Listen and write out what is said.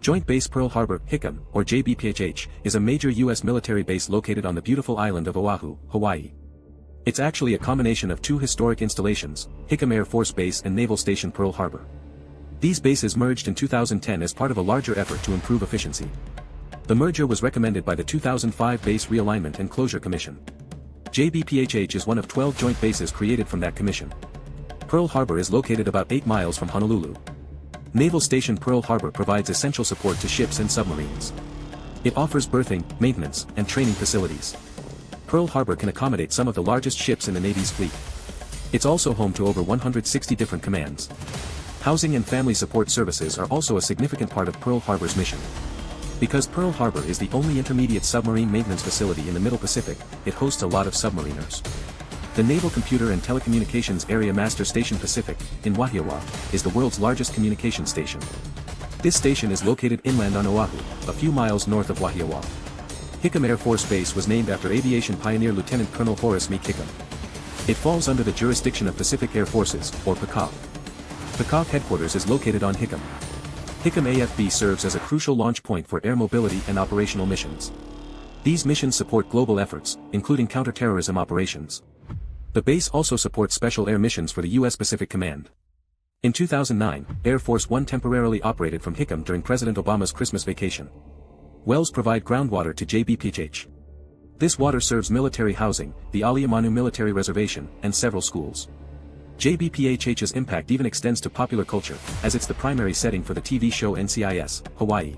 Joint Base Pearl Harbor-Hickam, or JBPHH, is a major U.S. military base located on the beautiful island of Oahu, Hawaii. It's actually a combination of two historic installations, Hickam Air Force Base and Naval Station Pearl Harbor. These bases merged in 2010 as part of a larger effort to improve efficiency. The merger was recommended by the 2005 Base Realignment and Closure Commission. JBPHH is one of 12 joint bases created from that commission. Pearl Harbor is located about 8 miles from Honolulu. Naval Station Pearl Harbor provides essential support to ships and submarines. It offers berthing, maintenance, and training facilities. Pearl Harbor can accommodate some of the largest ships in the Navy's fleet. It's also home to over 160 different commands. Housing and family support services are also a significant part of Pearl Harbor's mission. Because Pearl Harbor is the only intermediate submarine maintenance facility in the Middle Pacific, it hosts a lot of submariners. The Naval Computer and Telecommunications Area Master Station Pacific, in Wahiawa, is the world's largest communications station. This station is located inland on Oahu, a few miles north of Wahiawa. Hickam Air Force Base was named after aviation pioneer Lieutenant Colonel Horace Meek Hickam. It falls under the jurisdiction of Pacific Air Forces, or PACOF. PACOF headquarters is located on Hickam. Hickam AFB serves as a crucial launch point for air mobility and operational missions. These missions support global efforts, including counterterrorism operations. The base also supports special air missions for the U.S. Pacific Command. In 2009, Air Force One temporarily operated from Hickam during President Obama's Christmas vacation. Wells provide groundwater to JBPHH. This water serves military housing, the Aliamanu Military Reservation, and several schools. JBPHH's impact even extends to popular culture, as it's the primary setting for the TV show NCIS, Hawaii.